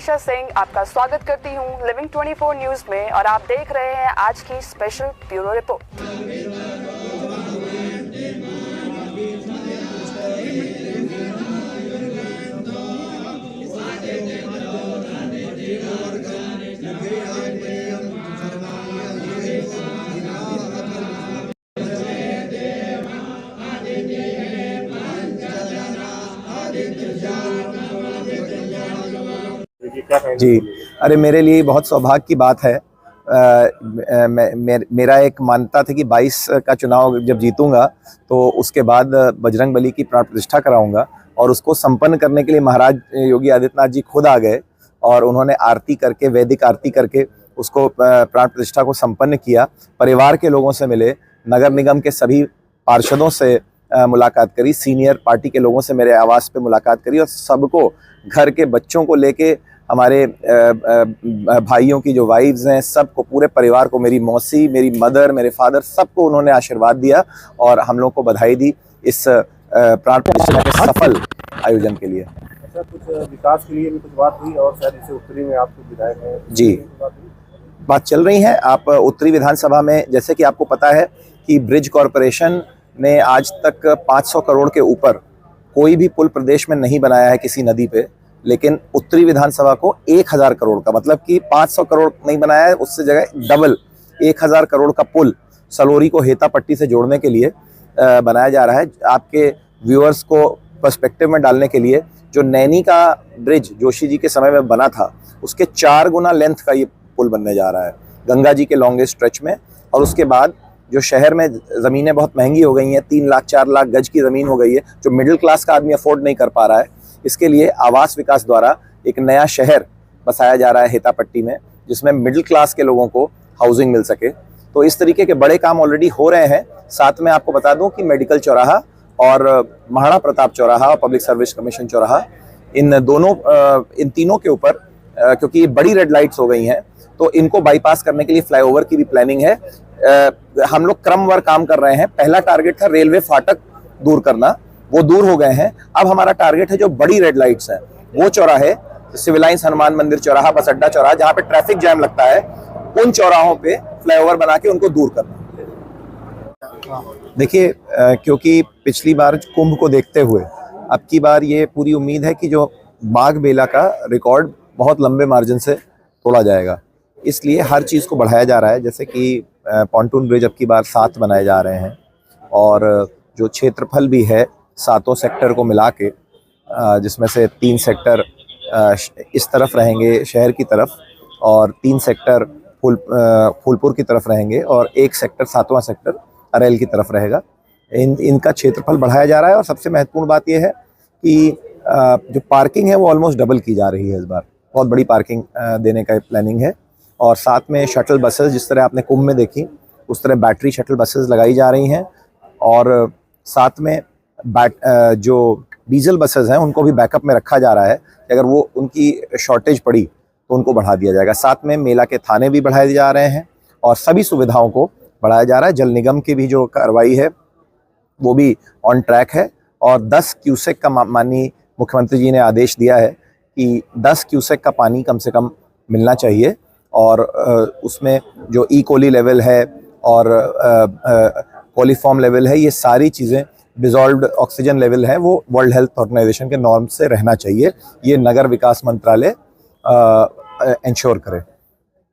मनीषा सिंह आपका स्वागत करती हूं लिविंग 24 न्यूज में और आप देख रहे हैं आज की स्पेशल ब्यूरो रिपोर्ट। जी, अरे मेरे लिए बहुत सौभाग्य की बात है। मेरा एक मान्यता था कि 22 का चुनाव जब जीतूंगा तो उसके बाद बजरंग बली की प्राण प्रतिष्ठा कराऊंगा और उसको संपन्न करने के लिए महाराज योगी आदित्यनाथ जी खुद आ गए और उन्होंने आरती करके, वैदिक आरती करके उसको प्राण प्रतिष्ठा को संपन्न किया। परिवार के लोगों से मिले, नगर निगम के सभी पार्षदों से मुलाकात करी, सीनियर पार्टी के लोगों से मेरे आवास पे मुलाकात करी और सबको, घर के बच्चों को लेके, हमारे भाइयों की जो वाइफ्स हैं, सबको, पूरे परिवार को, मेरी मौसी, मेरी मदर, मेरे फादर, सबको उन्होंने आशीर्वाद दिया और हम लोग को बधाई दी इस प्राण प्रतिष्ठा के सफल आयोजन के लिए। अच्छा, कुछ विकास के लिए भी कुछ बात हुई और शायद इसे उत्तरी में आपको विधायक है जी, बात चल रही है। आप उत्तरी विधानसभा में, जैसे कि आपको पता है कि ब्रिज कॉरपोरेशन ने आज तक 500 करोड़ के ऊपर कोई भी पुल प्रदेश में नहीं बनाया है किसी नदी पे, लेकिन उत्तरी विधानसभा को 1000 करोड़ का, मतलब कि 500 करोड़ नहीं बनाया है, उससे जगह डबल 1000 करोड़ का पुल सलोरी को हेता पट्टी से जोड़ने के लिए बनाया जा रहा है। आपके व्यूअर्स को पर्सपेक्टिव में डालने के लिए, जो नैनी का ब्रिज जोशी जी के समय में बना था, उसके 4 गुना लेंथ का ये पुल बनने जा रहा है गंगा जी के लॉन्गेस्ट स्ट्रेच में। और उसके बाद जो शहर में ज़मीनें बहुत महंगी हो गई हैं, 3 लाख 4 लाख गज की ज़मीन हो गई है, जो मिडिल क्लास का आदमी अफोर्ड नहीं कर पा रहा है, इसके लिए आवास विकास द्वारा एक नया शहर बसाया जा रहा है हेता पट्टी में, जिसमें मिडिल क्लास के लोगों को हाउसिंग मिल सके। तो इस तरीके के बड़े काम ऑलरेडी हो रहे हैं। साथ में आपको बता दूं कि मेडिकल चौराहा और महाराणा प्रताप चौराहा और पब्लिक सर्विस कमीशन चौराहा, इन तीनों के ऊपर, क्योंकि ये बड़ी रेड लाइट्स हो गई हैं, तो इनको बाईपास करने के लिए फ्लाईओवर की भी प्लानिंग है। हम लोग क्रमवार काम कर रहे हैं। पहला टारगेट था रेलवे फाटक दूर करना, वो दूर हो गए हैं। अब हमारा टारगेट है जो बड़ी रेड लाइट्स हैं, वो चौराहे, सिविल लाइंस, हनुमान मंदिर चौराहा, बस अड्डा चौराहा, जहाँ पे ट्रैफिक जैम लगता है, उन चौराहों पे फ्लाईओवर बना के उनको दूर करना। देखिए, क्योंकि पिछली बार कुंभ को देखते हुए अब की बार ये पूरी उम्मीद है कि जो बाघ बेला का रिकॉर्ड बहुत लंबे मार्जिन से तोड़ा जाएगा, इसलिए हर चीज़ को बढ़ाया जा रहा है। जैसे कि पॉन्टून ब्रिज अब की बार 7 बनाए जा रहे हैं और जो क्षेत्रफल भी है 7 सेक्टर को मिला के, जिसमें से 3 सेक्टर इस तरफ रहेंगे शहर की तरफ और 3 सेक्टर फूलपुर की तरफ रहेंगे और 1 सेक्टर 7वां सेक्टर अरेल की तरफ रहेगा। इनका क्षेत्रफल बढ़ाया जा रहा है और सबसे महत्वपूर्ण बात यह है कि जो पार्किंग है वो ऑलमोस्ट डबल की जा रही है। इस बार बहुत बड़ी पार्किंग देने का प्लानिंग है और साथ में शटल बसेस, जिस तरह आपने कुंभ में देखी, उस तरह बैटरी शटल बसेस लगाई जा रही हैं और साथ में जो डीजल बसेस हैं उनको भी बैकअप में रखा जा रहा है कि अगर वो उनकी शॉर्टेज पड़ी तो उनको बढ़ा दिया जाएगा। साथ में मेला के थाने भी बढ़ाए जा रहे हैं और सभी सुविधाओं को बढ़ाया जा रहा है। जल निगम की भी जो कार्रवाई है वो भी ऑन ट्रैक है और 10 क्यूसेक का माननीय मुख्यमंत्री जी ने आदेश दिया है कि 10 क्यूसेक का पानी कम से कम मिलना चाहिए और उसमें जो ई कोली लेवल है और कोलीफॉर्म लेवल है, ये सारी चीज़ें, डिजॉल्व्ड ऑक्सीजन लेवल है, वो वर्ल्ड हेल्थ ऑर्गेनाइजेशन के नॉर्म से रहना चाहिए। ये नगर विकास मंत्रालय इंश्योर करे।